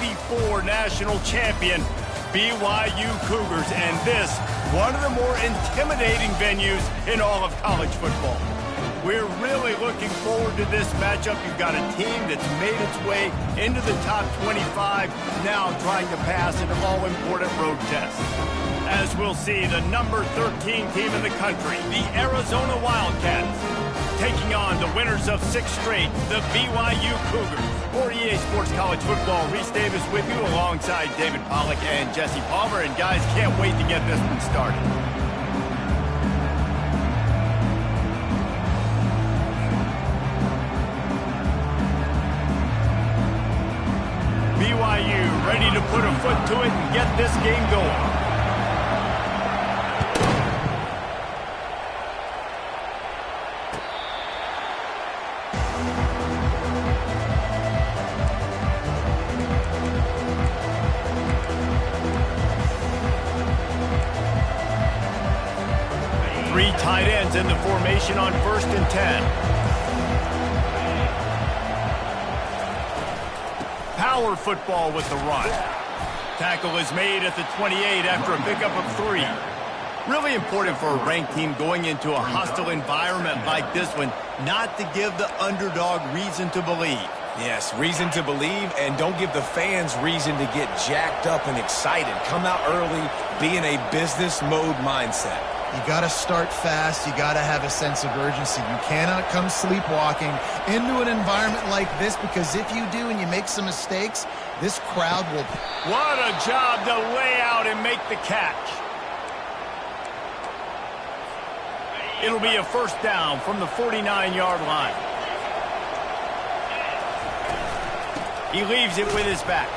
'84 national champion BYU Cougars, and this, one of the more intimidating venues in all of college football. We're really looking forward to this matchup. You've got a team that's made its way into the top 25, now trying to pass an all-important road test. As we'll see, the number 13 team in the country, the Arizona Wildcats, taking on the winners of 6 straight, the BYU Cougars. For EA Sports College Football, Reese Davis with you alongside David Pollack and Jesse Palmer. And guys, can't wait to get this one started. BYU ready to put a foot to it and get this game going. Three tight ends in the formation on 1st and 10. Power football with the run. Tackle is made at the 28 after a pickup of 3. Really important for a ranked team going into a hostile environment like this one, not to give the underdog reason to believe. Yes, reason to believe, and don't give the fans reason to get jacked up and excited. Come out early, be in a business mode mindset. You got to start fast. You got to have a sense of urgency. You cannot come sleepwalking into an environment like this, because if you do and you make some mistakes, this crowd will... What a job to lay out and make the catch. It'll be a first down from the 49-yard line. He leaves it with his back.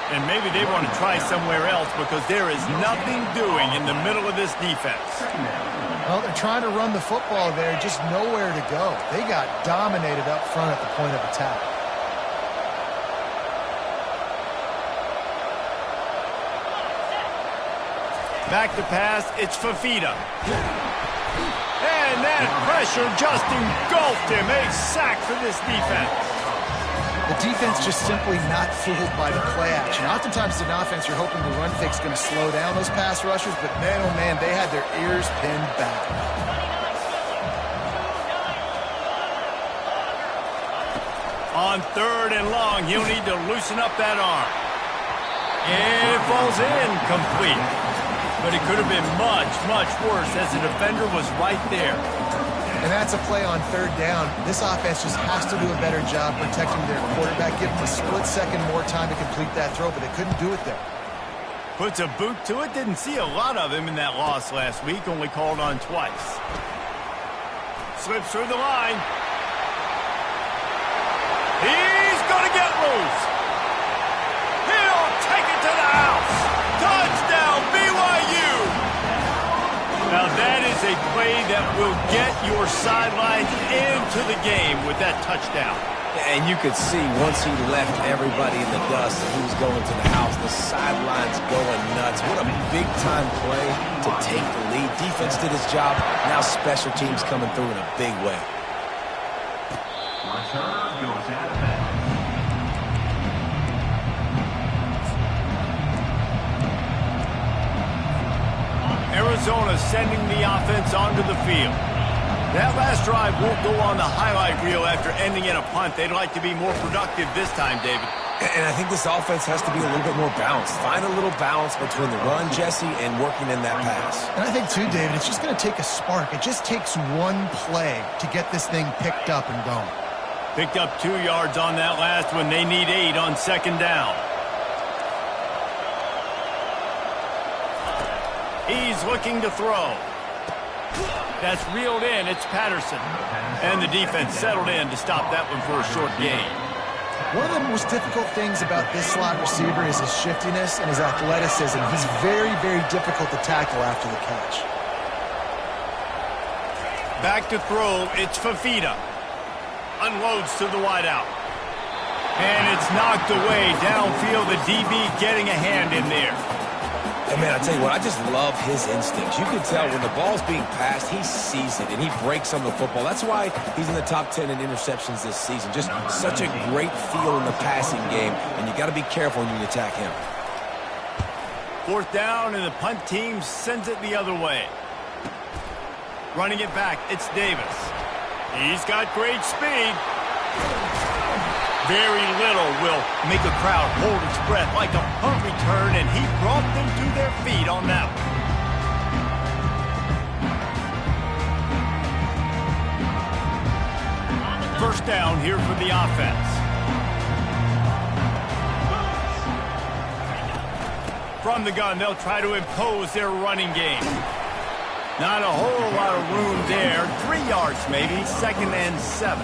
And maybe they want to try somewhere else, because there is nothing doing in the middle of this defense. Well, they're trying to run the football there, just nowhere to go. They got dominated up front at the point of attack. Back to pass, it's Fafita. And that pressure just engulfed him. A sack for this defense. The defense just simply not fooled by the play action. Oftentimes, in offense, you're hoping the run fake's going to slow down those pass rushers, but man, oh man, they had their ears pinned back. On 3rd and long, he'll need to loosen up that arm. And it falls in, complete. But it could have been much, much worse, as the defender was right there. And that's a play on 3rd down. This offense just has to do a better job protecting their quarterback, give them a split second more time to complete that throw, but they couldn't do it there. Puts a boot to it. Didn't see a lot of him in that loss last week, only called on twice. Slips through the line. He's going to get loose. He'll take it to the house. Touchdown, BYU. Now that is a play that will get your sidelines into the game with that touchdown. And you could see once he left everybody in the dust and he was going to the house, the sidelines going nuts. What a big-time play to take the lead. Defense did his job. Now special teams coming through in a big way. Return goes out of bounds. Arizona sending the offense onto the field. That last drive won't go on the highlight reel after ending in a punt. They'd like to be more productive this time, David. And I think this offense has to be a little bit more balanced. Find a little balance between the run, Jesse, and working in that pass. And I think, too, David, it's just going to take a spark. It just takes one play to get this thing picked up and going. Picked up 2 yards on that last one. They need 8 on 2nd down. He's looking to throw. That's reeled in. It's Patterson. And the defense settled in to stop that one for a short gain. One of the most difficult things about this slot receiver is his shiftiness and his athleticism. He's very, very difficult to tackle after the catch. Back to throw. It's Fafita. Unloads to the wideout. And it's knocked away downfield. The DB getting a hand in there. And man, I tell you what, I just love his instincts. You can tell when the ball's being passed, he sees it, and he breaks on the football. That's why he's in the top 10 in interceptions this season. Just such a great feel in the passing game, and you got to be careful when you attack him. Fourth down, and the punt team sends it the other way. Running it back, it's Davis. He's got great speed. Very little will make a crowd hold its breath like a punt return, and he brought them to their feet on that one. First down here for the offense. From the gun, they'll try to impose their running game. Not a whole lot of room there. 3 yards maybe, 2nd and 7.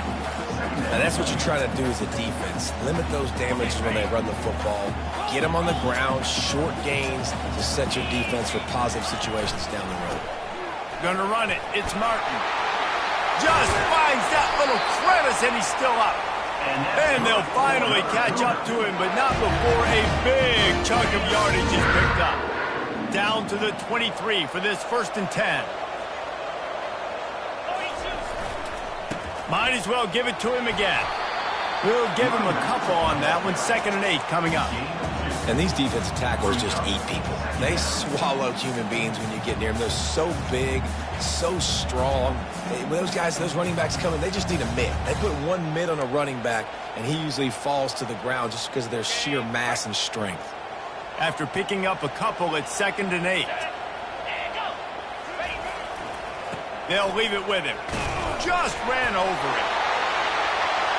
Now that's what you try to do as a defense. Limit those damages when they run the football. Get them on the ground, short gains to set your defense for positive situations down the road. Gonna run it. It's Martin. Just finds that little crevice, and he's still up. And they'll finally catch up to him, but not before a big chunk of yardage is picked up. Down to the 23 for this 1st and 10. Might as well give it to him again. We'll give him a couple on that one. 2nd and 8 coming up. And these defensive tacklers just eat people. They swallow human beings when you get near them. They're so big, so strong. When those guys, those running backs come in, they just need a mid. They put one mid on a running back, and he usually falls to the ground just because of their sheer mass and strength. After picking up a couple, it's 2nd and 8. They'll leave it with him. Just ran over it.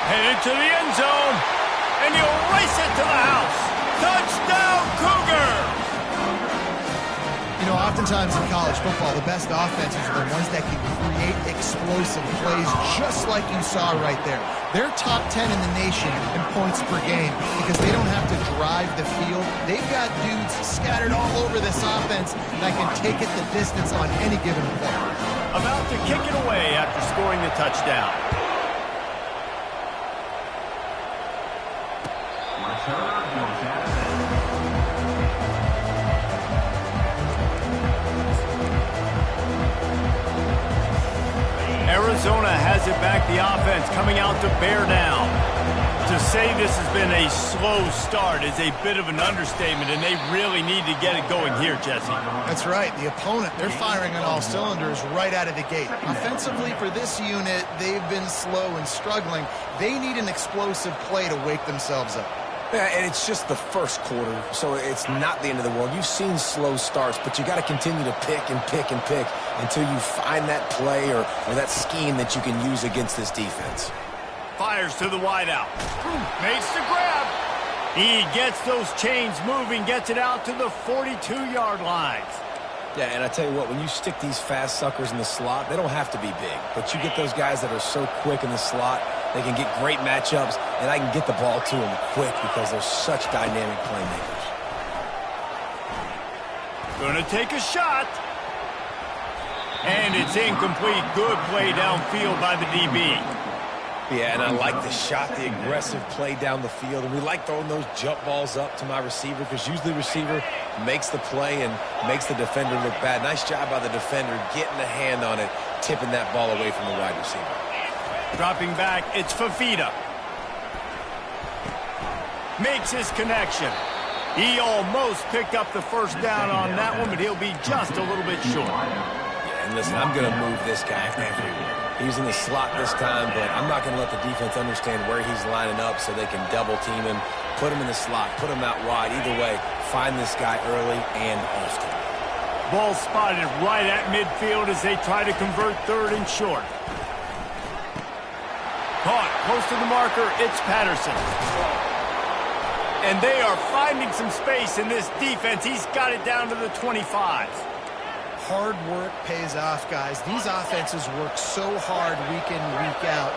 Headed to the end zone, and he'll race it to the house. Touchdown, Cougar! You know, oftentimes in college football, the best offenses are the ones that can create explosive plays, just like you saw right there. They're top 10 in the nation in points per game because they don't have to drive the field. They've got dudes scattered all over this offense that can take it the distance on any given play. About to kick it away after scoring the touchdown. Arizona has it back. The offense coming out to bear down. To say this has been a slow start is a bit of an understatement, and they really need to get it going here, Jesse. That's right. The opponent, they're firing on all cylinders right out of the gate. Offensively, for this unit, they've been slow and struggling. They need an explosive play to wake themselves up. Yeah, and it's just the first quarter, so it's not the end of the world. You've seen slow starts, but you got to continue to pick and pick and pick until you find that play or that scheme that you can use against this defense. Fires to the wideout. Makes the grab. He gets those chains moving, gets it out to the 42-yard lines. Yeah, and I tell you what, when you stick these fast suckers in the slot, they don't have to be big. But you get those guys that are so quick in the slot, they can get great matchups, and I can get the ball to them quick because they're such dynamic playmakers. Gonna take a shot. And it's incomplete. Good play downfield by the DB. Yeah, and I like the shot, the aggressive play down the field. And we like throwing those jump balls up to my receiver because usually the receiver makes the play and makes the defender look bad. Nice job by the defender getting a hand on it, tipping that ball away from the wide receiver. Dropping back, it's Fafita. Makes his connection. He almost picked up the first down on that one, but he'll be just a little bit short. Yeah, and listen, I'm going to move this guy everywhere. He's in the slot this time, but I'm not going to let the defense understand where he's lining up so they can double team him, put him in the slot, put him out wide. Either way, find this guy early and often. Ball spotted right at midfield as they try to convert 3rd and short. Caught close to the marker, it's Patterson. And they are finding some space in this defense. He's got it down to the 25. Hard work pays off, guys. These offenses work so hard week in, week out,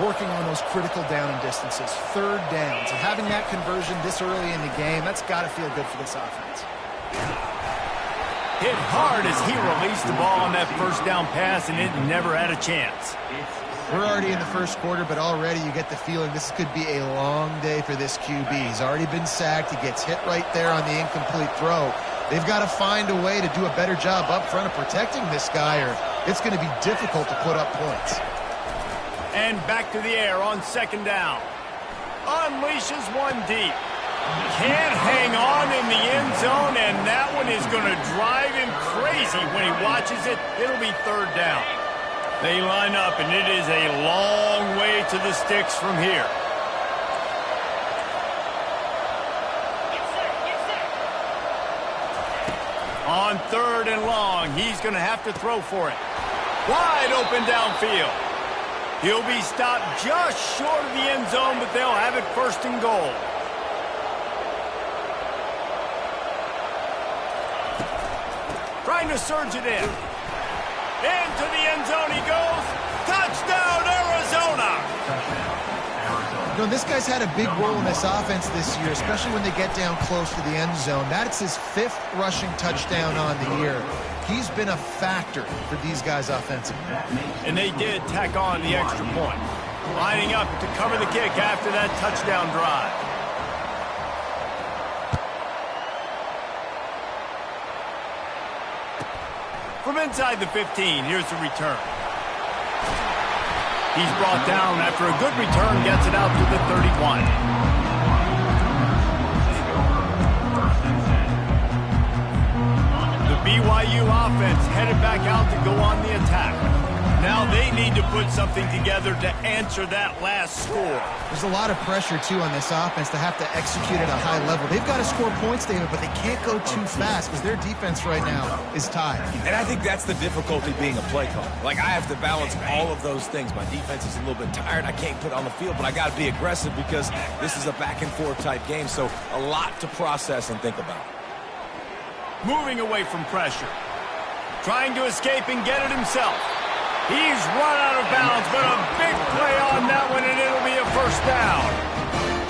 working on those critical down and distances, 3rd downs. And having that conversion this early in the game, that's got to feel good for this offense. Hit hard as he released the ball on that first down pass, and it never had a chance. We're already in the first quarter, but already you get the feeling this could be a long day for this QB. He's already been sacked. He gets hit right there on the incomplete throw. They've got to find a way to do a better job up front of protecting this guy, or it's going to be difficult to put up points. And back to the air on second down. Unleashes one deep. Can't hang on in the end zone, and that one is going to drive him crazy when he watches it. It'll be third down. They line up, and it is a long way to the sticks from here. On third and long, he's going to have to throw for it. Wide open downfield. He'll be stopped just short of the end zone, but they'll have it first and goal. Trying to surge it in. Into the end zone he goes. Touchdown, Arizona! You know, this guy's had a big role in this offense this year, especially when they get down close to the end zone. That's his 5th rushing touchdown on the year. He's been a factor for these guys offensively. And they did tack on the extra point. Lining up to cover the kick after that touchdown drive. From inside the 15, here's the return. He's brought down after a good return, gets it out to the 31. The BYU offense headed back out to go on the attack. Now they need to put something together to answer that last score. There's a lot of pressure, too, on this offense to have to execute at a high level. They've got to score points, David, but they can't go too fast because their defense right now is tied. And I think that's the difficulty being a play caller. Like, I have to balance all of those things. My defense is a little bit tired. I can't put on the field, but I got to be aggressive because this is a back-and-forth type game, so a lot to process and think about. Moving away from pressure. Trying to escape and get it himself. He's run out of bounds, but a big play on that one, and it'll be a first down.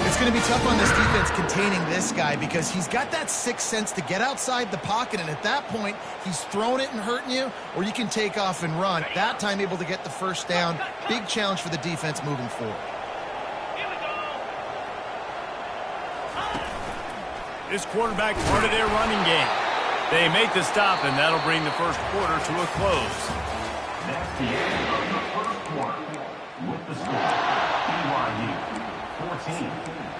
It's going to be tough on this defense containing this guy because he's got that sixth sense to get outside the pocket, and at that point, he's throwing it and hurting you, or you can take off and run. That time able to get the first down. Big challenge for the defense moving forward. This quarterback part of their running game. They make the stop, and that'll bring the first quarter to a close. That's the end of the first quarter. With the score, BYU 14,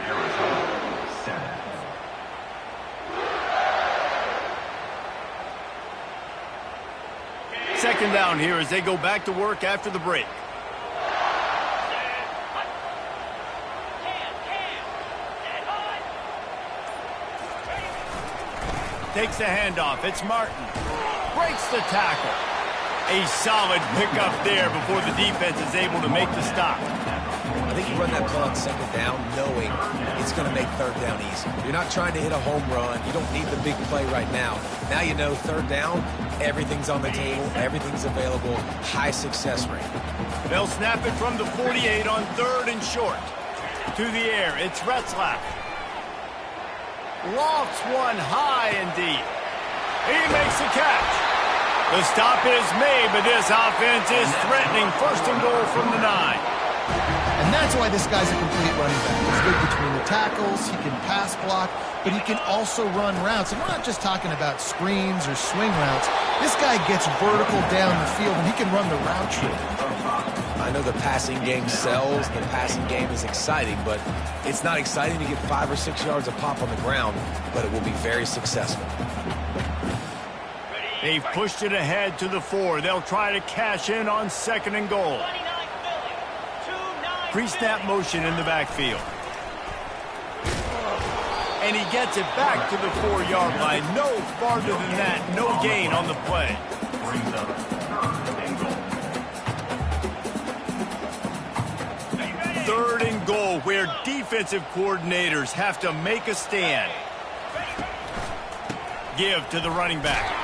Arizona 7. Second down here as they go back to work after the break. Takes the handoff. It's Martin. Breaks the tackle. A solid pickup there before the defense is able to make the stop. I think you run that ball on second down knowing it's going to make third down easy. You're not trying to hit a home run. You don't need the big play right now. Now you know third down, everything's on the table, everything's available, high success rate. They'll snap it from the 48 on third and short. To the air, it's Retzlaff. Lofts one high and deep. He makes the catch. The stop is made, but this offense is threatening first and goal from the 9. And that's why this guy's a complete running back. He's good between the tackles, he can pass block, but he can also run routes. And we're not just talking about screens or swing routes. This guy gets vertical down the field, and he can run the route tree. I know the passing game sells, the passing game is exciting, but it's not exciting to get 5 or 6 yards of pop on the ground, but it will be very successful. They've pushed it ahead to the 4. They'll try to cash in on second and goal. Pre-snap motion in the backfield. And he gets it back to the 4-yard line. No farther than that. No gain on the play. Third and goal, where defensive coordinators have to make a stand. Give to the running back.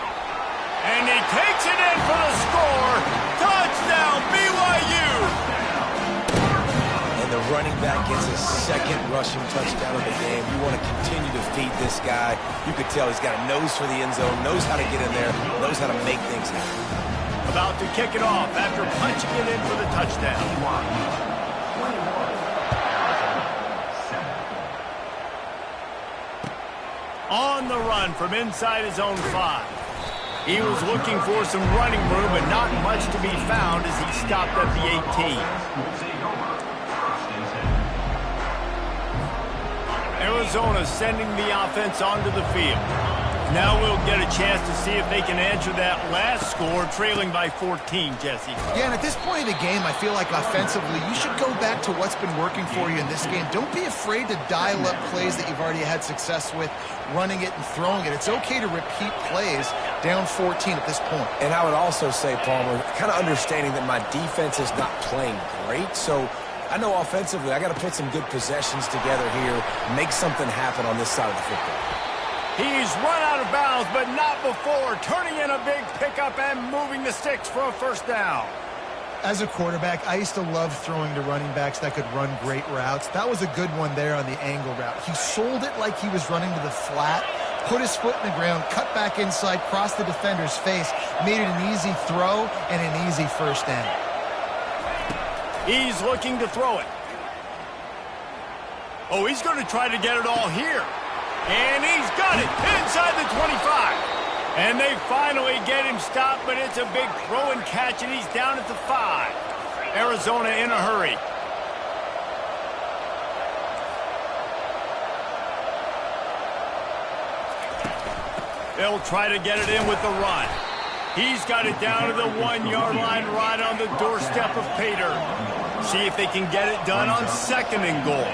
And he takes it in for the score. Touchdown, BYU! And the running back gets his second rushing touchdown of the game. You want to continue to feed this guy. You could tell he's got a nose for the end zone, knows how to get in there, knows how to make things happen. About to kick it off after punching it in for the touchdown. On the run from inside his own 5. He was looking for some running room, but not much to be found as he stopped at the 18. Arizona sending the offense onto the field. Now we'll get a chance to see if they can answer that last score, trailing by 14, Jesse. Yeah, and at this point of the game, I feel like offensively, you should go back to what's been working for you in this game. Don't be afraid to dial up plays that you've already had success with, running it and throwing it. It's okay to repeat plays down 14 at this point. And I would also say, Palmer, kind of understanding that my defense is not playing great, so I know offensively I got to put some good possessions together here, make something happen on this side of the football. He's run out of bounds, but not before turning in a big pickup and moving the sticks for a first down. As a quarterback, I used to love throwing to running backs that could run great routes. That was a good one there on the angle route. He sold it like he was running to the flat, put his foot in the ground, cut back inside, crossed the defender's face, made it an easy throw and an easy first down. He's looking to throw it. Oh, he's going to try to get it all here. And he's got it inside the 25. And they finally get him stopped, but it's a big throw and catch, and he's down at the 5. Arizona in a hurry. They'll try to get it in with the run. He's got it down to the 1-yard line right on the doorstep of Pater. See if they can get it done on 2nd and goal.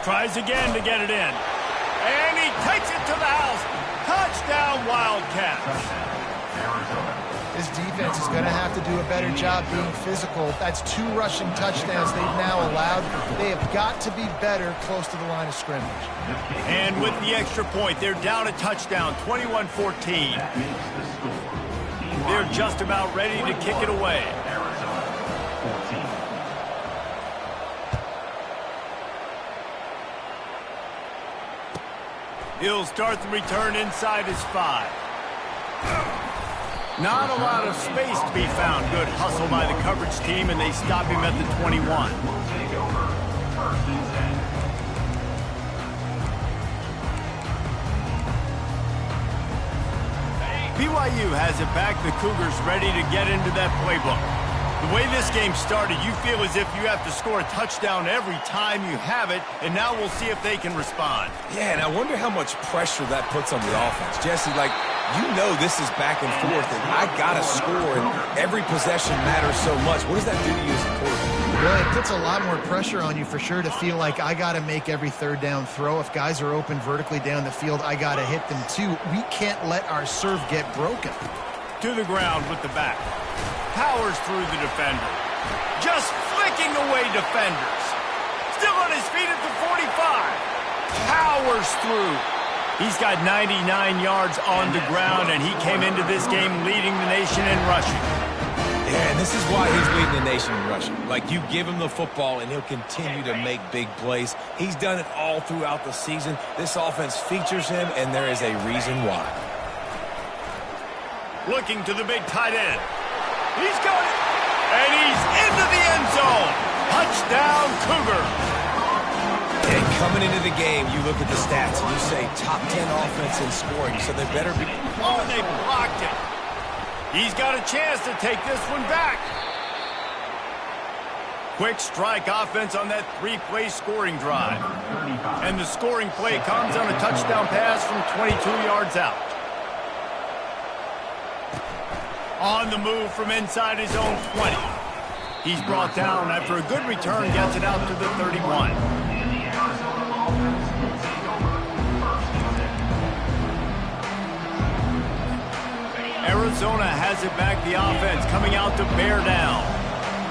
Tries again to get it in. And he takes it to the house. Touchdown, Wildcats. This defense is going to have to do a better job being physical. That's 2 rushing touchdowns they've now allowed. They have got to be better close to the line of scrimmage. And with the extra point, they're down a touchdown, 21-14. They're just about ready to kick it away. He'll start the return inside his 5. Not a lot of space to be found. Good hustle by the coverage team, and they stop him at the 21. BYU has it back. The Cougars ready to get into that playbook. The way this game started, you feel as if you have to score a touchdown every time you have it, and now we'll see if they can respond. Yeah, and I wonder how much pressure that puts on the offense. Jesse, like, you know this is back and forth, and I got to score, and every possession matters so much. What does that do to you as a quarterback? Well, it puts a lot more pressure on you for sure to feel like I got to make every 3rd down throw. If guys are open vertically down the field, I got to hit them too. We can't let our serve get broken. To the ground with the back. Powers through the defender. Just flicking away defenders. Still on his feet at the 45. Powers through. He's got 99 yards on the ground, and he came into this game leading the nation in rushing. Yeah, and this is why he's leading the nation in rushing. Like, you give him the football, and he'll continue to make big plays. He's done it all throughout the season. This offense features him, and there is a reason why. Looking to the big tight end. He's got it. And he's into the end zone. Touchdown, Cougar. And coming into the game, you look at the stats, and you say top 10 offense in scoring, so they better be... Oh, they blocked it. He's got a chance to take this one back. Quick strike offense on that 3-play scoring drive. And the scoring play comes on a touchdown pass from 22 yards out. On the move from inside his own 20. He's brought down after a good return, gets it out to the 31. Arizona has it back, the offense coming out to bear down.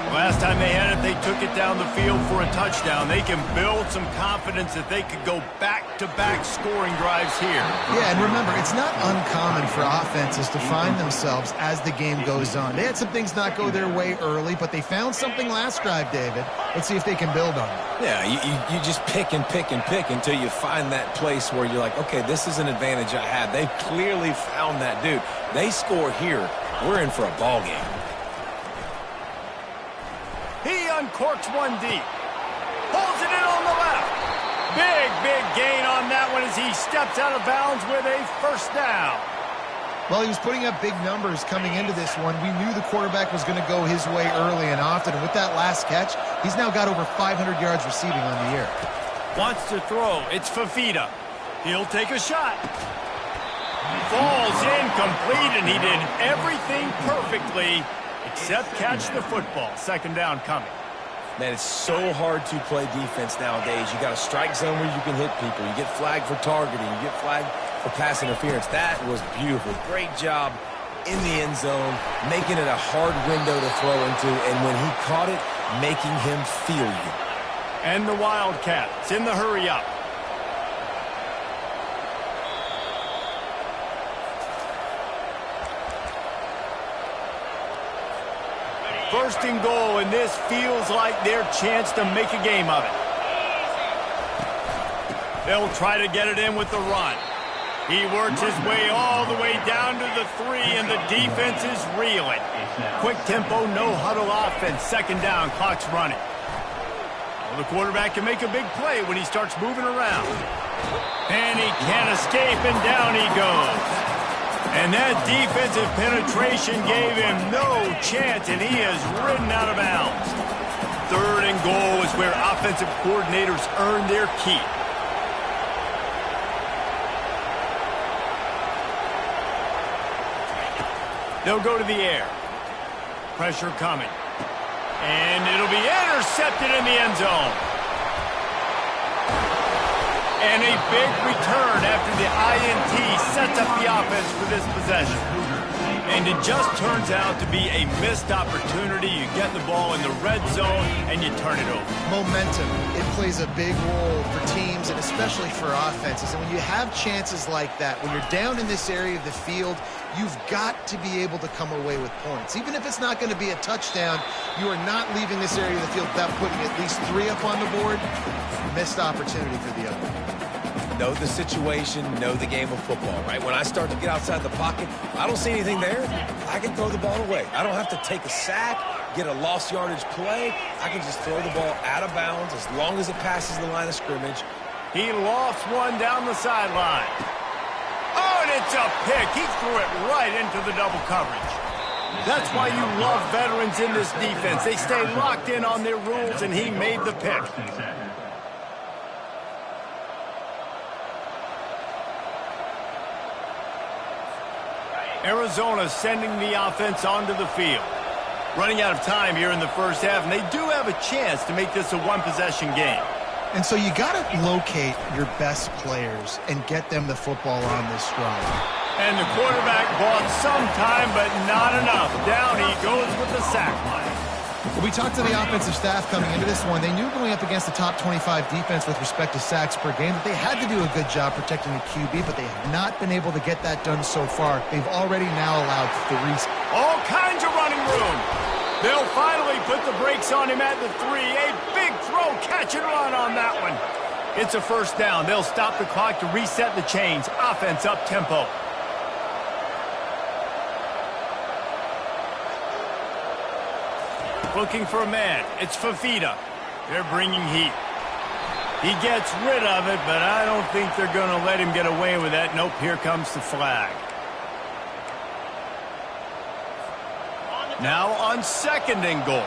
Last time they had it, they took it down the field for a touchdown. They can build some confidence that they could go back-to-back scoring drives here. Yeah, and remember, it's not uncommon for offenses to find themselves as the game goes on. They had some things not go their way early, but they found something last drive, David. Let's see if they can build on it. Yeah, you just pick and pick and pick until you find that place where you're like, okay, this is an advantage I have. They clearly found that dude. They score here, we're in for a ball game. He uncorks one deep. Pulls it in on the left. Big big gain on that one as he steps out of bounds with a first down. Well, he was putting up big numbers coming into this one. We knew the quarterback was going to go his way early and often. And with that last catch, he's now got over 500 yards receiving on the year. Wants to throw. It's Fafita. He'll take a shot. Falls incomplete, and he did everything perfectly except catch the football. Second down coming. Man, it's so hard to play defense nowadays. You got a strike zone where you can hit people. You get flagged for targeting. You get flagged for pass interference. That was beautiful. Great job in the end zone, making it a hard window to throw into, and when he caught it, making him feel you. And the Wildcats in the hurry up. First and goal, and this feels like their chance to make a game of it. They'll try to get it in with the run. He works his way all the way down to the 3, and the defense is reeling. Quick tempo, no huddle offense. Second down, clock's running. Well, the quarterback can make a big play when he starts moving around. And he can't escape, and down he goes. And that defensive penetration gave him no chance, and he is ridden out of bounds. Third and goal is where offensive coordinators earn their keep. They'll go to the air. Pressure coming. And it'll be intercepted in the end zone. And a big return after the INT sets up the offense for this possession. And it just turns out to be a missed opportunity. You get the ball in the red zone, and you turn it over. Momentum, it plays a big role for teams and especially for offenses. And when you have chances like that, when you're down in this area of the field, you've got to be able to come away with points. Even if it's not going to be a touchdown, you are not leaving this area of the field without putting at least 3 up on the board. Missed opportunity for the other. Know the situation, know the game of football, right? When I start to get outside the pocket, I don't see anything there, I can throw the ball away. I don't have to take a sack, get a lost yardage play. I can just throw the ball out of bounds as long as it passes the line of scrimmage. He lofts one down the sideline. Oh, and it's a pick. He threw it right into the double coverage. That's why you love veterans in this defense. They stay locked in on their rules, and he made the pick. Arizona sending the offense onto the field. Running out of time here in the first half, and they do have a chance to make this a one-possession game. And so you got to locate your best players and get them the football on this drive. And the quarterback bought some time, but not enough. Down he goes with the sack line. Well, we talked to the offensive staff coming into this one. They knew going up against the top 25 defense with respect to sacks per game that they had to do a good job protecting the QB, but they have not been able to get that done so far. They've already now allowed 3. All kinds of running room. They'll finally put the brakes on him at the 3. A big throw, catch and run on that one. It's a first down. They'll stop the clock to reset the chains. Offense up tempo. Looking for a man. It's Fafita. They're bringing heat. He gets rid of it, but I don't think they're going to let him get away with that. Nope, here comes the flag. Now on second and goal.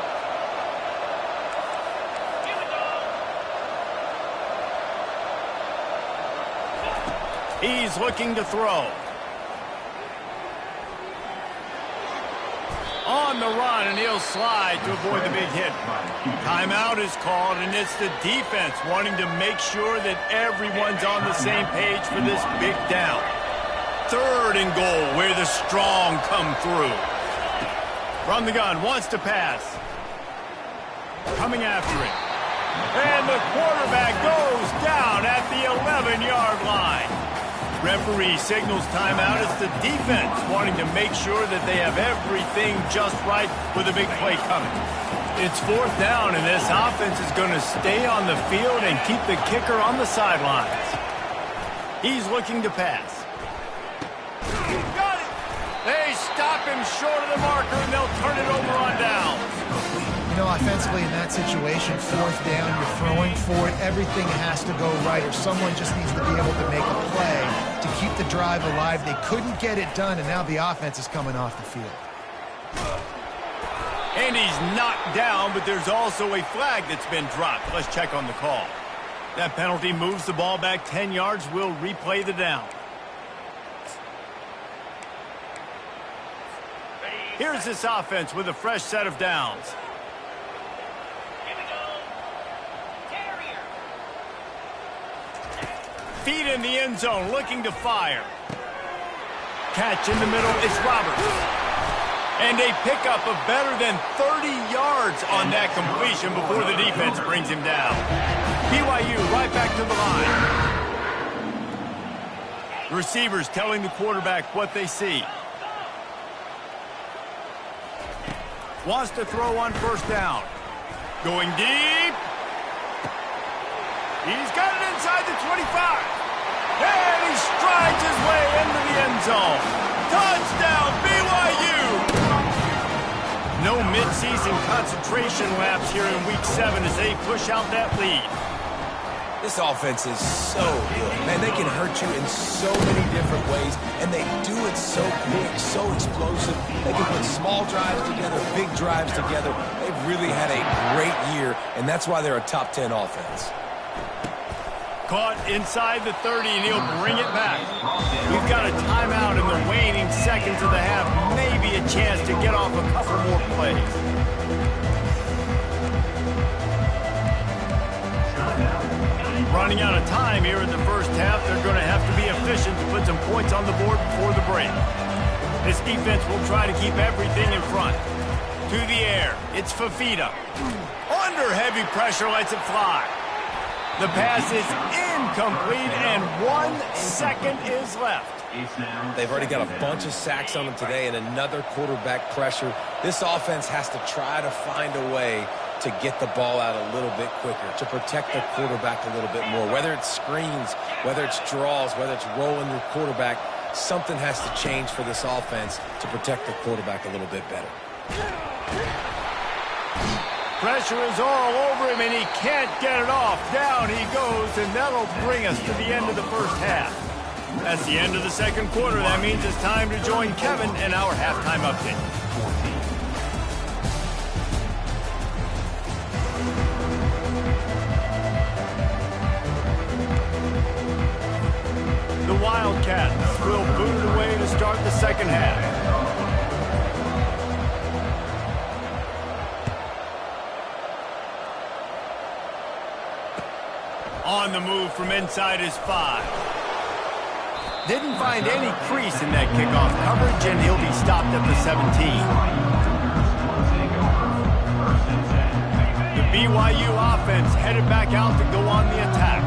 He's looking to throw. On the run, and he'll slide to avoid the big hit. Timeout is called, and it's the defense wanting to make sure that everyone's on the same page for this big down. Third and goal, where the strong come through. From the gun, wants to pass. Coming after it. And the quarterback goes down at the 11-yard line. Referee signals timeout. It's the defense wanting to make sure that they have everything just right with a big play coming. It's fourth down, and this offense is going to stay on the field and keep the kicker on the sidelines. He's looking to pass. Got it! They stop him short of the marker, and they'll turn it over on down. You know, offensively in that situation, fourth down, you're throwing for it, everything has to go right, or someone just needs to be able to make a play to keep the drive alive. They couldn't get it done, and now the offense is coming off the field. And he's knocked down, but there's also a flag that's been dropped. Let's check on the call. That penalty moves the ball back 10 yards. We'll replay the down. Here's this offense with a fresh set of downs. Feet in the end zone, looking to fire. Catch in the middle, it's Roberts. And a pickup of better than 30 yards on that completion before the defense brings him down. BYU right back to the line. Receivers telling the quarterback what they see. Wants to throw on first down. Going deep. He's got it inside the 25. And he strides his way into the end zone. Touchdown, BYU! No midseason concentration laps here in Week 7 as they push out that lead. This offense is so good. Man, they can hurt you in so many different ways, and they do it so quick, so explosive. They can put small drives together, big drives together. They've really had a great year, and that's why they're a top 10 offense. Caught inside the 30, and he'll bring it back. We've got a timeout in the waning seconds of the half. Maybe a chance to get off a couple more plays. Running out of time here in the first half. They're going to have to be efficient to put some points on the board before the break. This defense will try to keep everything in front. To the air. It's Fafita. Under heavy pressure, lets it fly. The pass is incomplete, and 1 second is left. They've already got a bunch of sacks on them today and another quarterback pressure. This offense has to try to find a way to get the ball out a little bit quicker, to protect the quarterback a little bit more. Whether it's screens, whether it's draws, whether it's rolling your quarterback, something has to change for this offense to protect the quarterback a little bit better. Pressure is all over him, and he can't get it off. Down he goes, and that'll bring us to the end of the first half. That's the end of the second quarter. That means it's time to join Kevin in our halftime update. The Wildcats will boot it away to start the second half. On the move from inside his 5. Didn't find any crease in that kickoff coverage, and he'll be stopped at the 17. The BYU offense headed back out to go on the attack.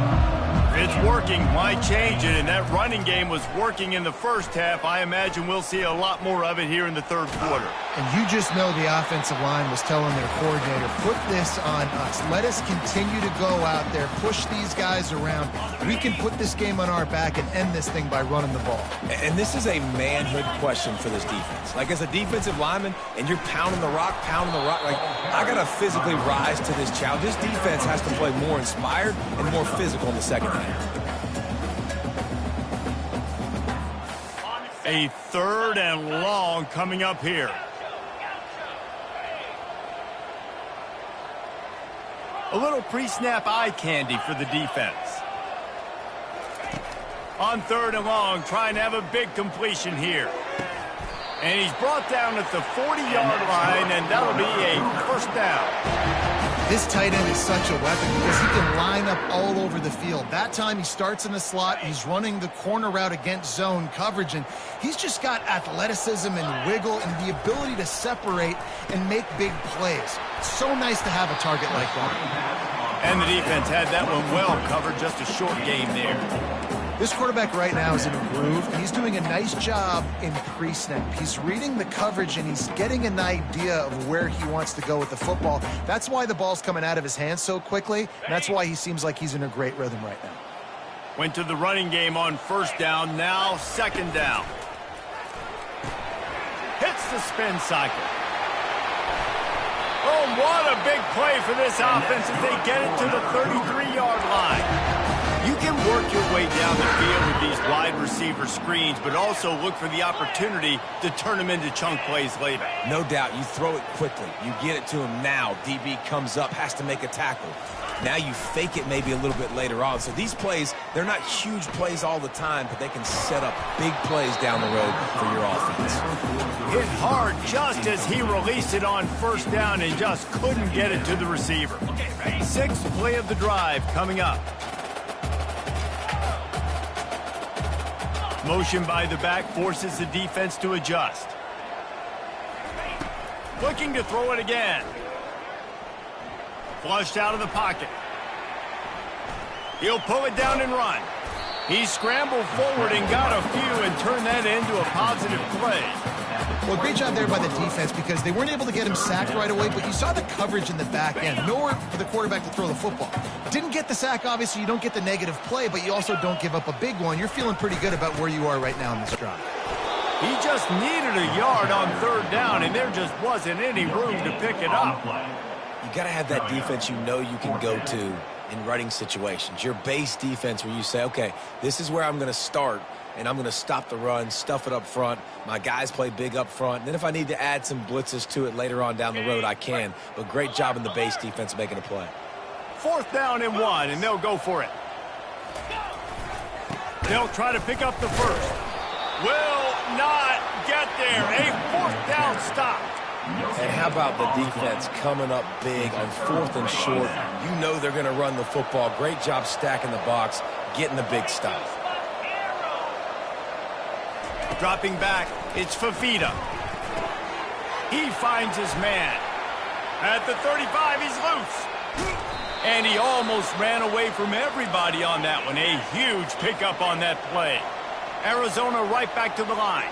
It's working. Why change it? And that running game was working in the first half. I imagine we'll see a lot more of it here in the third quarter. And you just know the offensive line was telling their coordinator, put this on us. Let us continue to go out there, push these guys around. We can put this game on our back and end this thing by running the ball. And this is a manhood question for this defense. Like, as a defensive lineman, and you're pounding the rock, like, I got to physically rise to this challenge. This defense has to play more inspired and more physical in the second half. A third and long coming up here. A little pre-snap eye candy for the defense. On third and long, trying to have a big completion here. And he's brought down at the 40-yard line, and that'll be a first down. This tight end is such a weapon because he can line up all over the field. That time he starts in the slot, he's running the corner route against zone coverage, and he's just got athleticism and wiggle and the ability to separate and make big plays. It's so nice to have a target like that. And the defense had that one well covered, just a short game there. This quarterback right now is in a groove, and he's doing a nice job in pre-snap. He's reading the coverage, and he's getting an idea of where he wants to go with the football. That's why the ball's coming out of his hands so quickly, and that's why he seems like he's in a great rhythm right now. Went to the running game on first down, now second down. Hits the spin cycle. Oh, what a big play for this offense as they get it to the 33-yard line. You can work your way down the field with these wide receiver screens, but also look for the opportunity to turn them into chunk plays later. No doubt, you throw it quickly. You get it to him now. DB comes up, has to make a tackle. Now you fake it maybe a little bit later on. So these plays, they're not huge plays all the time, but they can set up big plays down the road for your offense. Hit hard just as he released it on first down and just couldn't get it to the receiver. Sixth play of the drive coming up. Motion by the back forces the defense to adjust. Looking to throw it again. Flushed out of the pocket. He'll pull it down and run. He scrambled forward and got a few and turned that into a positive play. Well, great job there by the defense because they weren't able to get him sacked right away, but you saw the coverage in the back end. Nowhere for the quarterback to throw the football. Didn't get the sack, obviously. You don't get the negative play, but you also don't give up a big one. You're feeling pretty good about where you are right now in this drive. He just needed a yard on third down, and there just wasn't any room to pick it up. You got to have that defense you know you can go to in running situations. Your base defense where you say, okay, this is where I'm going to start, and I'm going to stop the run, stuff it up front. My guys play big up front. And then if I need to add some blitzes to it later on down the road, I can. But great job in the base defense making a play. Fourth down and 1, and they'll go for it. They'll try to pick up the first. Will not get there. A fourth down stop. And how about the defense coming up big on fourth and short? You know they're going to run the football. Great job stacking the box, getting the big stop. Dropping back, it's Fafita. He finds his man. At the 35, he's loose. And he almost ran away from everybody on that one. A huge pickup on that play. Arizona right back to the line.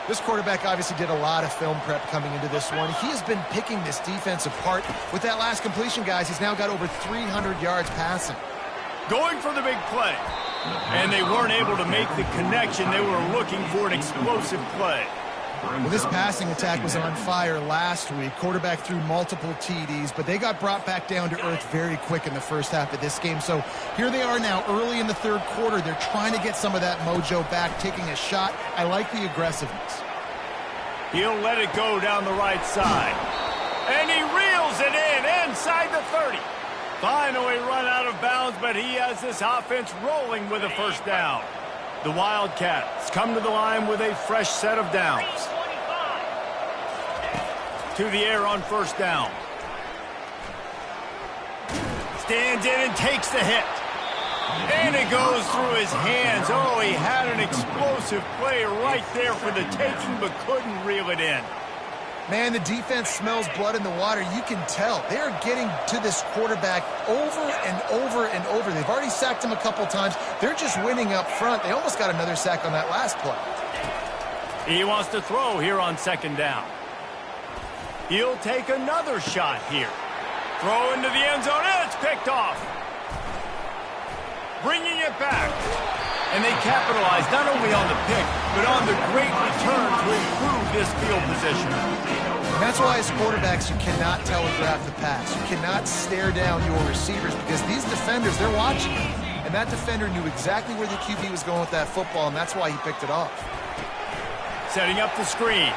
This quarterback obviously did a lot of film prep coming into this one. He has been picking this defense apart. With that last completion, guys, he's now got over 300 yards passing. Going for the big play. And they weren't able to make the connection. They were looking for an explosive play. Well, this passing attack was on fire last week. Quarterback threw multiple TDs, but they got brought back down to earth very quick in the first half of this game. So here they are now early in the third quarter. They're trying to get some of that mojo back, taking a shot. I like the aggressiveness. He'll let it go down the right side. And he reels it in inside the 30. Finally run out of bounds, but he has this offense rolling with a first down. The Wildcats come to the line with a fresh set of downs. To the air on first down. Stands in and takes the hit. And it goes through his hands. Oh, he had an explosive play right there for the taking, but couldn't reel it in. Man, the defense smells blood in the water. You can tell. They're getting to this quarterback over and over and over. They've already sacked him a couple times. They're just winning up front. They almost got another sack on that last play. He wants to throw here on second down. He'll take another shot here. Throw into the end zone, and it's picked off. Bringing it back. And they capitalize not only on the pick, but on the great return to improve this field position. And that's why as quarterbacks, you cannot telegraph the pass. You cannot stare down your receivers because these defenders, they're watching you. And that defender knew exactly where the QB was going with that football, and that's why he picked it off. Setting up the screen.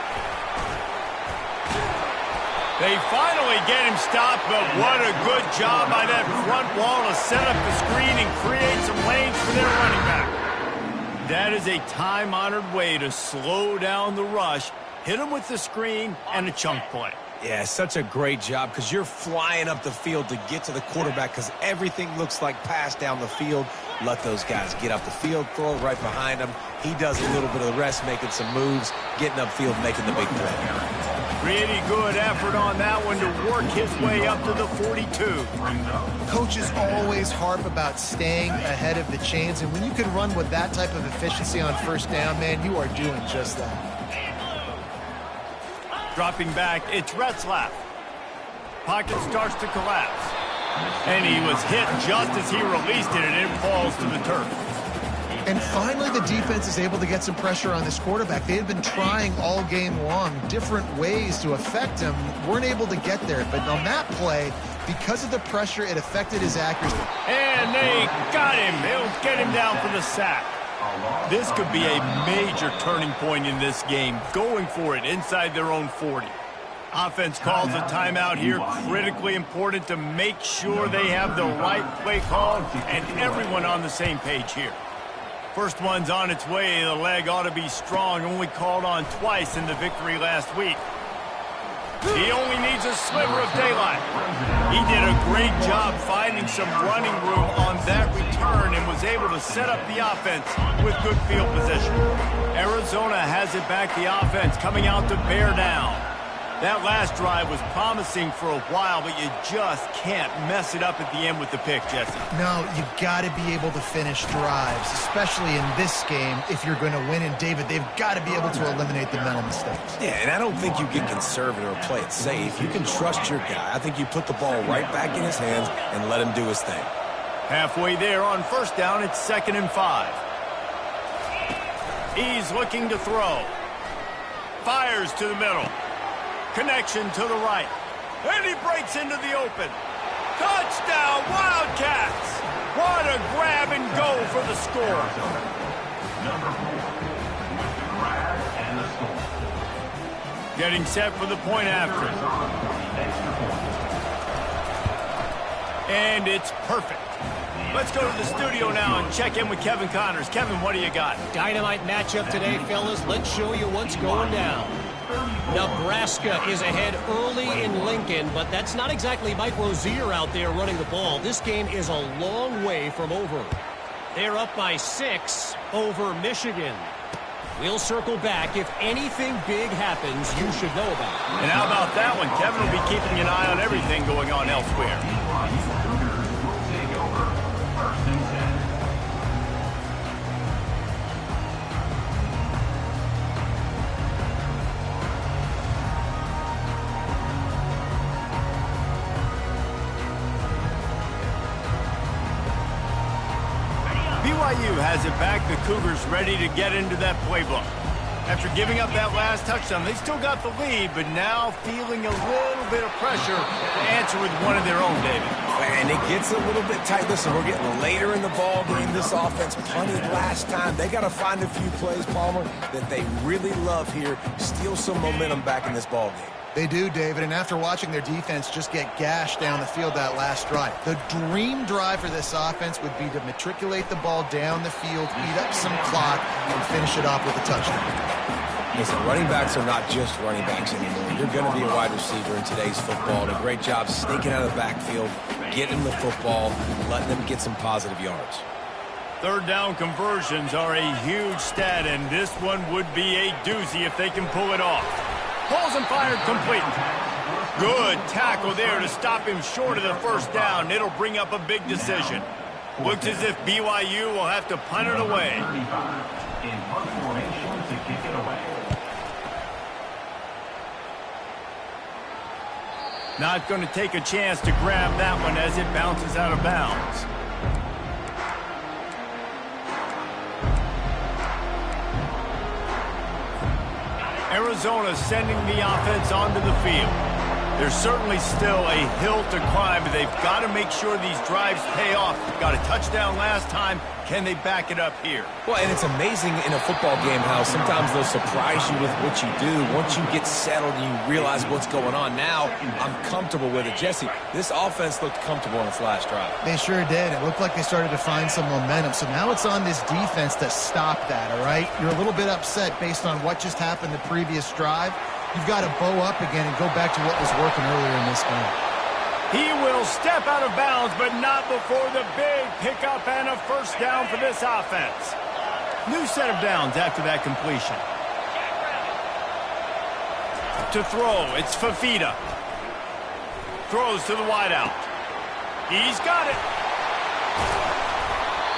They finally get him stopped, but what a good job by that front wall to set up the screen and create some lanes for their running back. That is a time-honored way to slow down the rush, hit him with the screen, and a chunk play. Yeah, such a great job because you're flying up the field to get to the quarterback because everything looks like pass down the field. Let those guys get up the field, throw it right behind him. He does a little bit of the rest, making some moves, getting upfield, making the big play. Pretty good effort on that one to work his way up to the 42. Coaches always harp about staying ahead of the chains, and when you can run with that type of efficiency on first down, man, you are doing just that. Dropping back, it's Retzlaff. Pocket starts to collapse. And he was hit just as he released it, and it falls to the turf. And finally, the defense is able to get some pressure on this quarterback. They had been trying all game long different ways to affect him, weren't able to get there. But on that play, because of the pressure, it affected his accuracy. And they got him. They'll get him down for the sack. This could be a major turning point in this game, going for it inside their own 40. Offense calls a timeout here, critically important to make sure they have the right play call and everyone on the same page here. First one's on its way. The leg ought to be strong, only called on twice in the victory last week. He only needs a sliver of daylight. He did a great job finding some running room on that return and was able to set up the offense with good field position. Arizona has it back, the offense coming out to bear down. That last drive was promising for a while, but you just can't mess it up at the end with the pick, Jesse. No, you got to be able to finish drives, especially in this game if you're going to win. And, David, they've got to be able to eliminate the mental mistakes. Yeah, and I don't think you get conservative or play it safe. You can trust your guy. I think you put the ball right back in his hands and let him do his thing. Halfway there on first down, it's 2nd and 5. He's looking to throw. Fires to the middle. Connection to the right. And he breaks into the open. Touchdown, Wildcats! What a grab and go for the score. Number 4 with the grab and the score. Getting set for the point after. And it's perfect. Let's go to the studio now and check in with Kevin Connors. Kevin, what do you got? Dynamite matchup today, fellas. Let's show you what's going down. Nebraska is ahead early in Lincoln, but that's not exactly Mike Rozier out there running the ball. This game is a long way from over. They're up by 6 over Michigan. We'll circle back. If anything big happens, you should know about it. And how about that one? Kevin will be keeping an eye on everything going on elsewhere. BYU has it back. The Cougars ready to get into that playbook. After giving up that last touchdown, they still got the lead, but now feeling a little bit of pressure to answer with one of their own, David. And it gets a little bit tight. Listen, we're getting later in the ball game. This offense punted last time. They got to find a few plays, Palmer, that they really love here. Steal some momentum back in this ball game. They do, David, and after watching their defense just get gashed down the field that last drive, the dream drive for this offense would be to matriculate the ball down the field, eat up some clock, and finish it off with a touchdown. Listen, running backs are not just running backs anymore. You're going to be a wide receiver in today's football. And a great job sneaking out of the backfield, getting the football, and letting them get some positive yards. Third down conversions are a huge stat, and this one would be a doozy if they can pull it off. Pulls and fired complete. Good tackle there to stop him short of the first down. It'll bring up a big decision. Looks as if BYU will have to punt it away. In punt formation to kick it away. Not going to take a chance to grab that one as it bounces out of bounds. Arizona sending the offense onto the field. There's certainly still a hill to climb, but they've got to make sure these drives pay off. Got a touchdown last time. Can they back it up here? Well, and it's amazing in a football game how sometimes they'll surprise you with what you do. Once you get settled and you realize what's going on, now I'm comfortable with it. Jesse, this offense looked comfortable in its last drive. They sure did. It looked like they started to find some momentum. So now it's on this defense to stop that, all right? You're a little bit upset based on what just happened the previous drive. You've got to bow up again and go back to what was working earlier in this game. He will step out of bounds, but not before the big pickup and a first down for this offense. New set of downs after that completion. To throw, it's Fafita. Throws to the wideout. He's got it.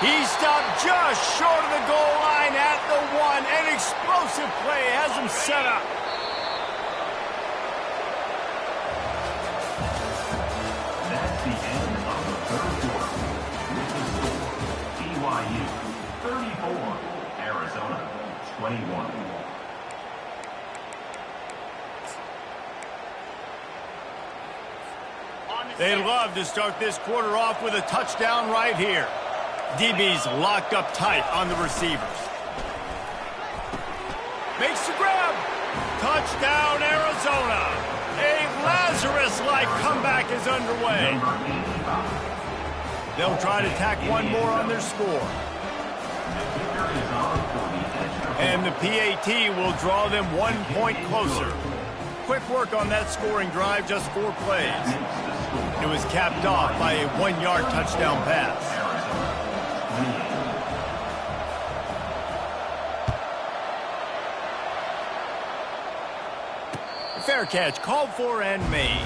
He stopped just short of the goal line at the 1. An explosive play has him set up. The end of the third quarter. With the score, BYU 34, Arizona 21. They love to start this quarter off with a touchdown right here. DB's locked up tight on the receivers. Makes the grab. Touchdown, Arizona. A Lazarus-like comeback is underway. They'll try to tack one more on their score. And the PAT will draw them 1 point closer. Quick work on that scoring drive, just 4 plays. It was capped off by a 1-yard touchdown pass. Fair catch, called for and made.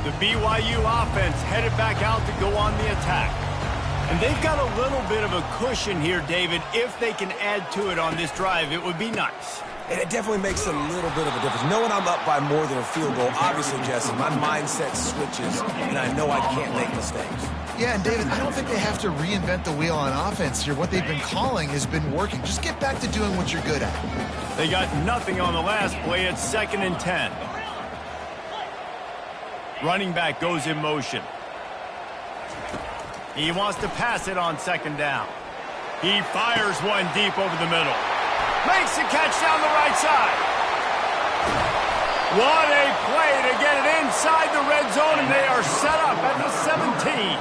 The BYU offense headed back out to go on the attack. And they've got a little bit of a cushion here, David. If they can add to it on this drive, it would be nice. And it definitely makes a little bit of a difference. Knowing I'm up by more than a field goal, obviously, Jesse, my mindset switches, and I know I can't make mistakes. Yeah, and David, I don't think they have to reinvent the wheel on offense here. What they've been calling has been working. Just get back to doing what you're good at. They got nothing on the last play. It's 2nd and 10. Running back goes in motion. He wants to pass it on 2nd down. He fires one deep over the middle. Makes the catch down the right side. What a play to get it inside the red zone, and they are set up at the 17.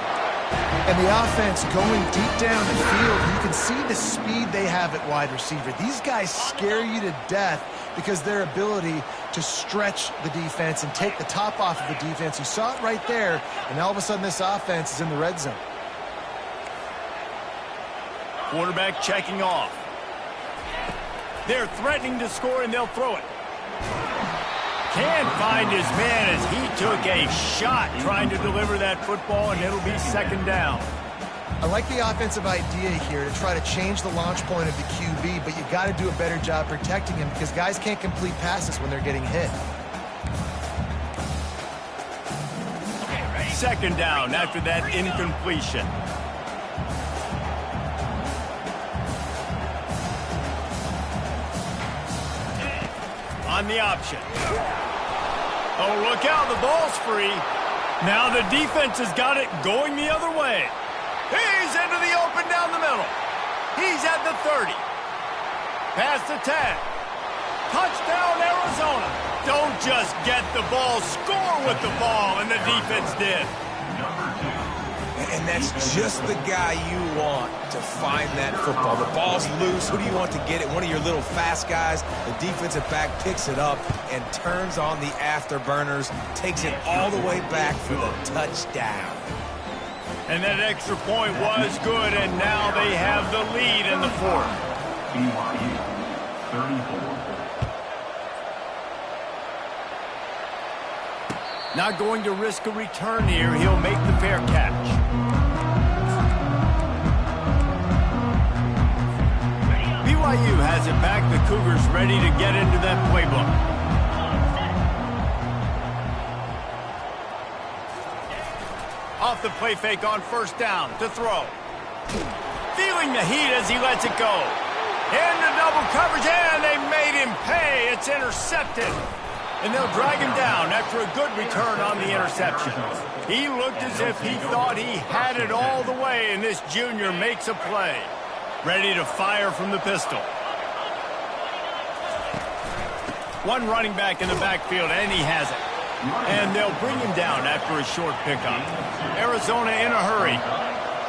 And the offense going deep down the field, you can see the speed they have at wide receiver. These guys scare you to death because their ability to stretch the defense and take the top off of the defense. You saw it right there, and all of a sudden this offense is in the red zone. Quarterback checking off. They're threatening to score, and they'll throw it. Can't find his man as he took a shot trying to deliver that football, and it'll be 2nd down. I like the offensive idea here to try to change the launch point of the QB, but you got to do a better job protecting him because guys can't complete passes when they're getting hit. 2nd down after that incompletion. On the option. Oh, look out, the ball's free. Now the defense has got it going the other way. He's into the open down the middle. He's at the 30. Past the 10. Touchdown, Arizona. Don't just get the ball, score with the ball, and the defense did. And that's just the guy you want to find that football. The ball's loose. Who do you want to get it? One of your little fast guys. The defensive back picks it up and turns on the afterburners, takes it all the way back for the touchdown. And that extra point was good, and now they have the lead in the 4th. BYU 34. Not going to risk a return here. He'll make the fair catch. BYU has it back. The Cougars ready to get into that playbook. Off the play fake on 1st down to throw. Feeling the heat as he lets it go. Into double coverage, and they made him pay. It's intercepted. And they'll drag him down after a good return on the interception. He looked as if he thought he had it all the way, and this junior makes a play. Ready to fire from the pistol. One running back in the backfield, and he has it. And they'll bring him down after a short pickup. Arizona in a hurry.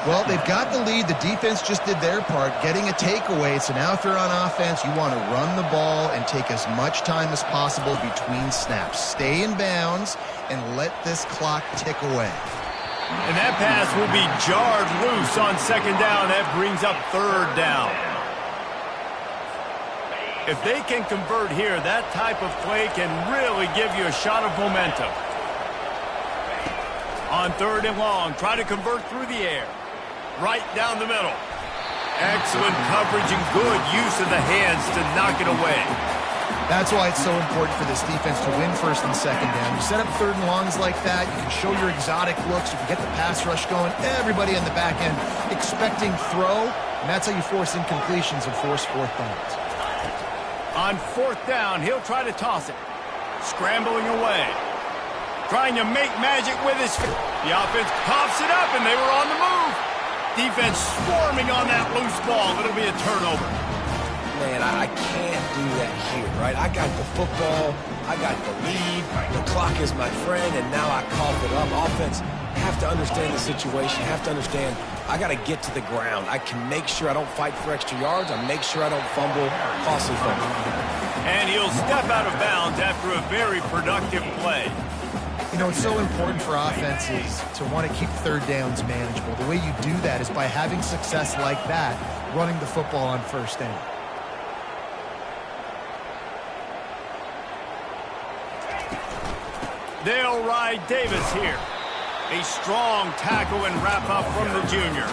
Well, they've got the lead. The defense just did their part, getting a takeaway. So now if you're on offense, you want to run the ball and take as much time as possible between snaps. Stay in bounds and let this clock tick away. And that pass will be jarred loose on 2nd down. That brings up 3rd down. If they can convert here, that type of play can really give you a shot of momentum. On 3rd and long, try to convert through the air. Right down the middle. Excellent coverage and good use of the hands to knock it away. That's why it's so important for this defense to win first and second down. You set up third and longs like that, you can show your exotic looks, you can get the pass rush going, everybody on the back end expecting throw, and that's how you force incompletions and force fourth downs. On fourth down, he'll try to toss it. Scrambling away. Trying to make magic with his feet. The offense pops it up, and they were on the move. Defense swarming on that loose ball. It'll be a turnover. Man, I can't do that here, right? I got the football, I got the lead, the clock is my friend, and now I cough it up. Offense, have to understand the situation, have to understand I got to get to the ground. I can make sure I don't fight for extra yards. I make sure I don't fumble, costly fumble. And he'll step out of bounds after a very productive play. You know, it's so important for offenses to want to keep third downs manageable. The way you do that is by having success like that, running the football on first down. They'll ride Davis here. A strong tackle and wrap up from the junior.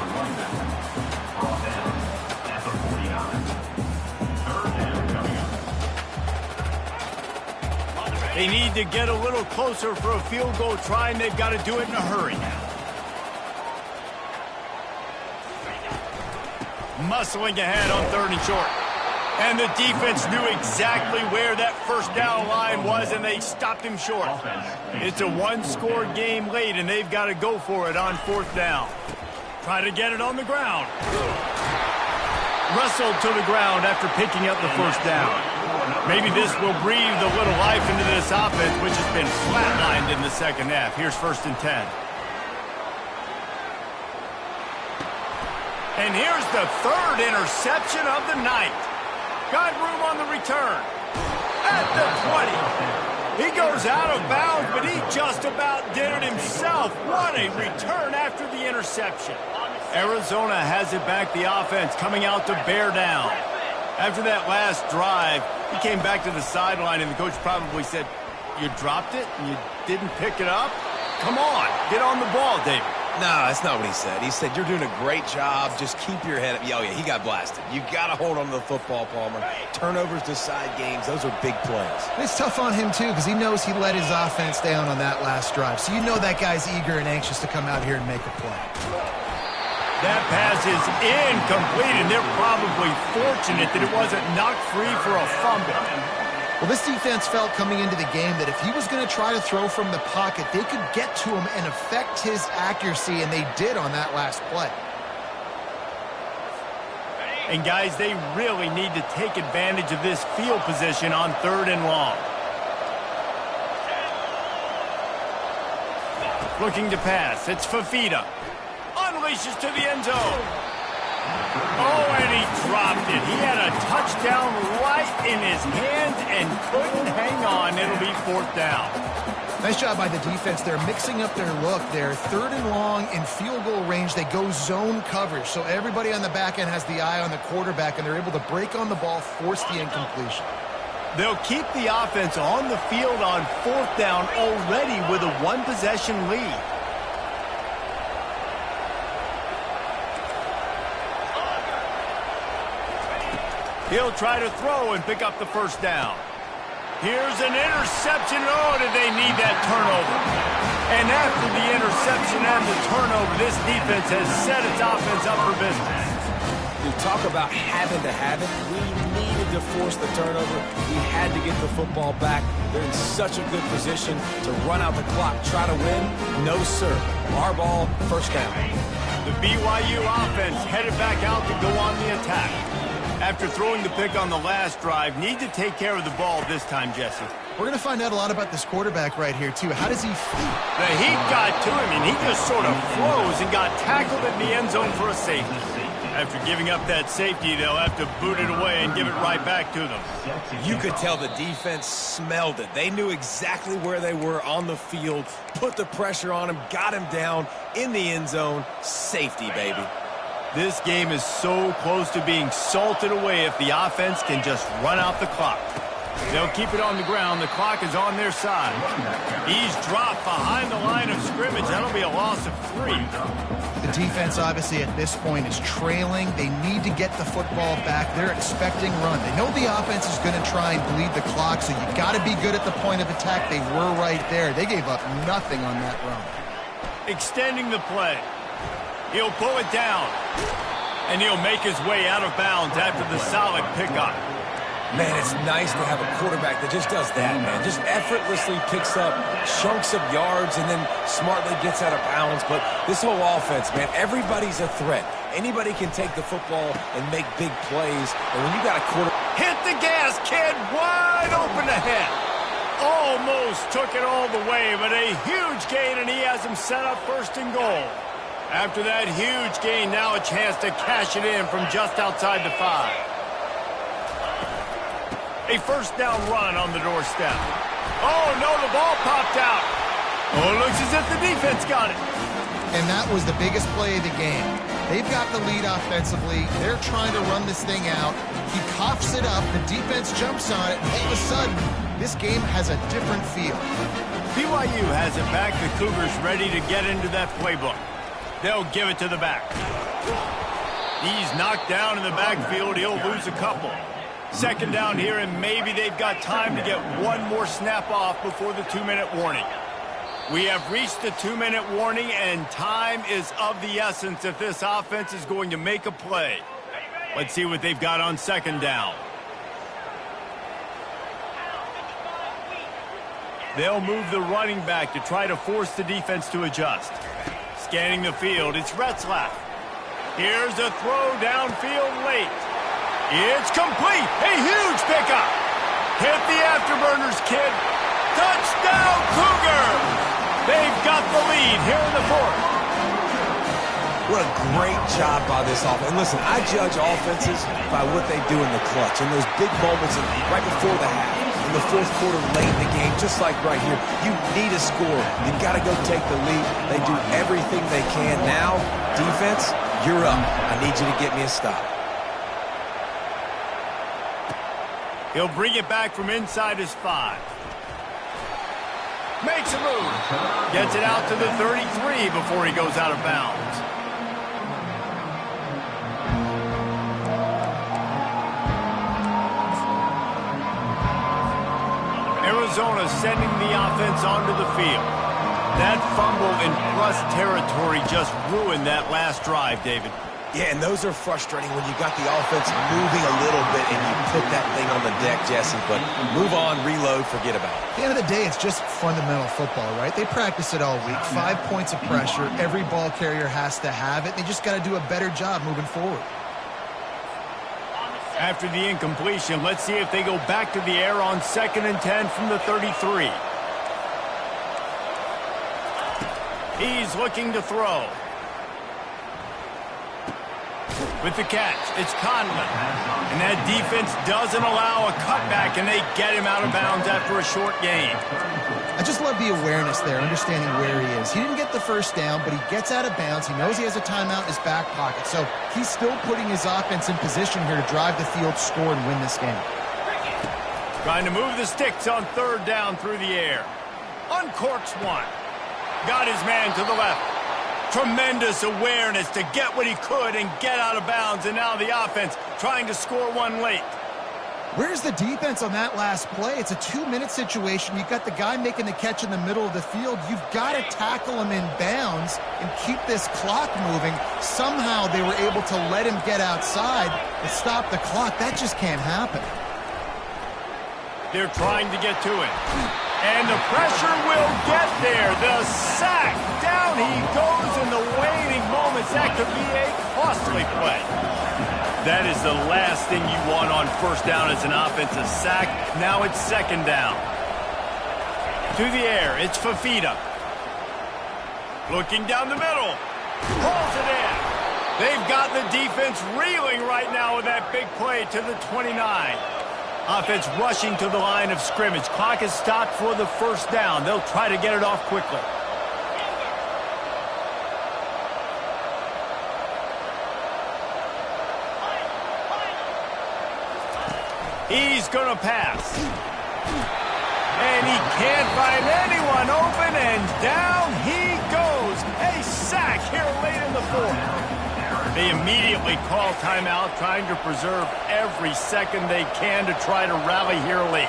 They need to get a little closer for a field goal try, and they've got to do it in a hurry. Muscling ahead on third and short. And the defense knew exactly where that first down line was, and they stopped him short. It's a one-score game late, and they've got to go for it on fourth down. Try to get it on the ground. Wrestled to the ground after picking up the first down. Maybe this will breathe a little life into this offense, which has been flatlined in the second half. Here's 1st and 10. And here's the third interception of the night. Got room on the return. At the 20. He goes out of bounds, but he just about did it himself. What a return after the interception. Arizona has it back, the offense coming out to bear down. After that last drive, he came back to the sideline, and the coach probably said, "You dropped it and you didn't pick it up? Come on, get on the ball, David." No, that's not what he said. He said, "You're doing a great job. Just keep your head up." Oh, yeah, he got blasted. You got to hold on to the football, Palmer. Turnovers decide games. Those are big plays. It's tough on him, too, because he knows he let his offense down on that last drive. So you know that guy's eager and anxious to come out here and make a play. That pass is incomplete, and they're probably fortunate that it wasn't knocked free for a fumble. Well, this defense felt coming into the game that if he was going to try to throw from the pocket, they could get to him and affect his accuracy, and they did on that last play. And, guys, they really need to take advantage of this field position on third and long. Looking to pass. It's Fafita. Unleashes to the end zone. Oh, and he dropped it. He had a touchdown right in his hands and couldn't hang on. It'll be fourth down. Nice job by the defense. They're mixing up their look. They're third and long in field goal range. They go zone coverage. So everybody on the back end has the eye on the quarterback, and they're able to break on the ball, force the incompletion. They'll keep the offense on the field on fourth down already with a one-possession lead. He'll try to throw and pick up the first down. Here's an interception. Oh, did they need that turnover? And after the interception and the turnover, this defense has set its offense up for business. You talk about having to have it. We needed to force the turnover. We had to get the football back. They're in such a good position to run out the clock, try to win. No, sir. Our ball, first down. The BYU offense headed back out to go on the attack. After throwing the pick on the last drive, need to take care of the ball this time, Jesse. We're going to find out a lot about this quarterback right here, too. How does he feel? The heat got to him, and he just sort of froze and got tackled in the end zone for a safety. After giving up that safety, they'll have to boot it away and give it right back to them. You could tell the defense smelled it. They knew exactly where they were on the field, put the pressure on him, got him down in the end zone. Safety, baby. This game is so close to being salted away if the offense can just run out the clock. They'll keep it on the ground. The clock is on their side. He's dropped behind the line of scrimmage. That'll be a loss of 3. The defense, obviously, at this point is trailing. They need to get the football back. They're expecting run. They know the offense is going to try and bleed the clock, so you got to be good at the point of attack. They were right there. They gave up nothing on that run. Extending the play. He'll pull it down. And he'll make his way out of bounds after the solid pickup. Man, it's nice to have a quarterback that just does that, man. Just effortlessly picks up chunks of yards and then smartly gets out of bounds. But this whole offense, man, everybody's a threat. Anybody can take the football and make big plays. And when you got a quarterback... Hit the gas, kid. Wide open ahead. Almost took it all the way, but a huge gain, and he has him set up 1st and goal. After that huge gain, now a chance to cash it in from just outside the 5. A 1st down run on the doorstep. Oh, no, the ball popped out. Oh, it looks as if the defense got it. And that was the biggest play of the game. They've got the lead offensively. They're trying to run this thing out. He coughs it up. The defense jumps on it. And all of a sudden, this game has a different feel. BYU has it back. The Cougars ready to get into that playbook. They'll give it to the back. He's knocked down in the backfield. He'll lose a couple. 2nd down here, and maybe they've got time to get one more snap off before the 2-minute warning. We have reached the 2-minute warning, and time is of the essence if this offense is going to make a play. Let's see what they've got on 2nd down. They'll move the running back to try to force the defense to adjust. Scanning the field, it's Retzlaff. Here's a throw downfield late. It's complete. A huge pickup. Hit the afterburners, kid. Touchdown, Cougar. They've got the lead here in the 4th. What a great job by this offense. And listen, I judge offenses by what they do in the clutch. In those big moments right before the half, in the 4th quarter, late in the game, just like right here, you need a score. You've got to go take the lead. They do everything they can. Now, defense, you're up. I need you to get me a stop. He'll bring it back from inside his 5. Makes a move. Gets it out to the 33 before he goes out of bounds. Arizona sending the offense onto the field. That fumble in plus territory just ruined that last drive, David. Yeah, and those are frustrating when you got the offense moving a little bit and you put that thing on the deck, Jesse. But move on, reload, forget about it. At the end of the day, it's just fundamental football, right? They practice it all week. 5 points of pressure. Every ball carrier has to have it. They just got to do a better job moving forward. After the incompletion, let's see if they go back to the air on 2nd and 10 from the 33. He's looking to throw. With the catch, it's Conlon. And that defense doesn't allow a cutback, and they get him out of bounds after a short gain. I just love the awareness there, understanding where he is. He didn't get the 1st down, but he gets out of bounds. He knows he has a timeout in his back pocket. So he's still putting his offense in position here to drive the field, score, and win this game. Trying to move the sticks on 3rd down through the air. Uncorks one. Got his man to the left. Tremendous awareness to get what he could and get out of bounds, and now the offense trying to score one late. Where's the defense on that last play? It's a 2-minute situation. You've got the guy making the catch in the middle of the field. You've got to tackle him in bounds and keep this clock moving. Somehow they were able to let him get outside and stop the clock. That just can't happen. They're trying to get to it. And the pressure will get there. The sack. Down he goes in the waning moments. That could be a costly play. That is the last thing you want on 1st down as an offensive sack. Now it's 2nd down. To the air. It's Fafita. Looking down the middle. Pulls it in. They've got the defense reeling right now with that big play to the 29. Offense rushing to the line of scrimmage. Clock is stopped for the 1st down. They'll try to get it off quickly. He's going to pass. And he can't find anyone open, and down he goes. A sack here late in the fourth. They immediately call timeout, trying to preserve every second they can to try to rally here late.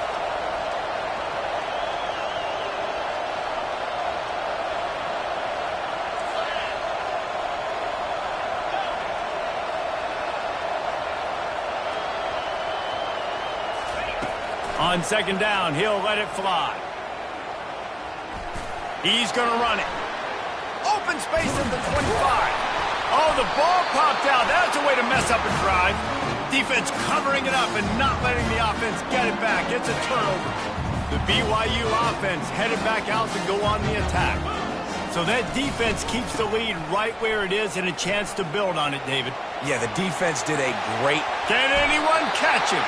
On second down, he'll let it fly. He's going to run it. Open space at the 25. Oh, the ball popped out. That's a way to mess up a drive. Defense covering it up and not letting the offense get it back. It's a turnover. The BYU offense headed back out to go on the attack. So that defense keeps the lead right where it is and a chance to build on it, David. Yeah, the defense did a great... Can anyone catch him?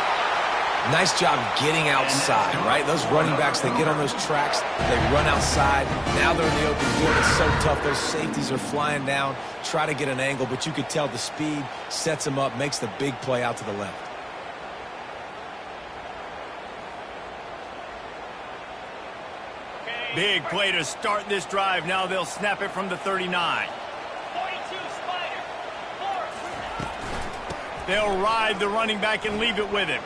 Nice job getting outside, right? Those running backs, they get on those tracks, they run outside. Now they're in the open field. It's so tough. Those safeties are flying down, try to get an angle, but you could tell the speed sets them up, makes the big play out to the left. Big play to start this drive. Now they'll snap it from the 39. 42 Spider. They'll ride the running back and leave it with him.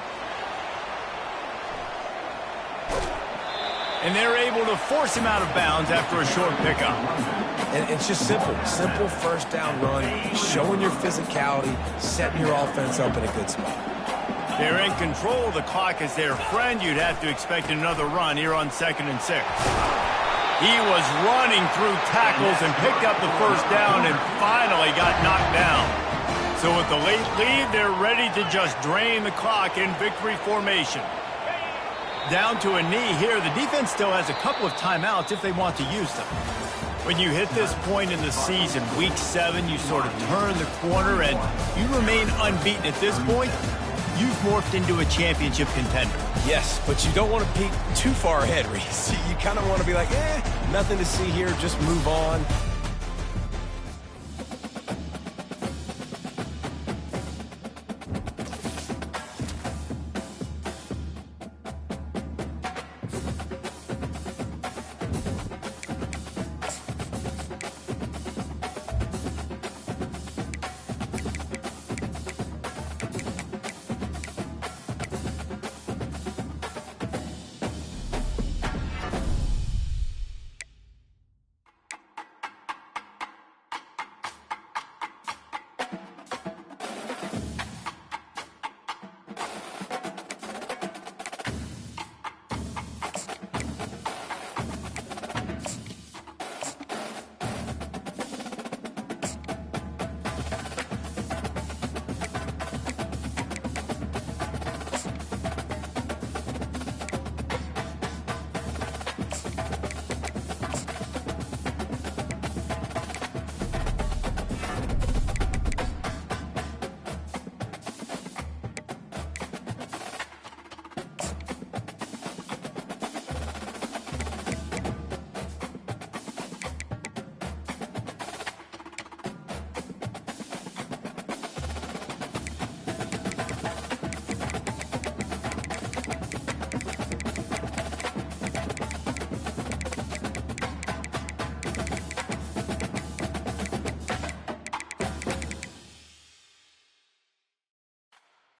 And they're able to force him out of bounds after a short pickup. And it's just simple. Simple first down run, showing your physicality, setting your offense up in a good spot. They're in control of the clock as their friend. You'd have to expect another run here on 2nd and 6. He was running through tackles and picked up the first down and finally got knocked down. So with the late lead, they're ready to just drain the clock in victory formation. Down to a knee here. The defense still has a couple of timeouts if they want to use them. When you hit this point in the season, week 7, you sort of turn the corner and you remain unbeaten at this point. You've morphed into a championship contender. Yes, but you don't want to peek too far ahead, Reese. You kind of want to be like, nothing to see here, just move on.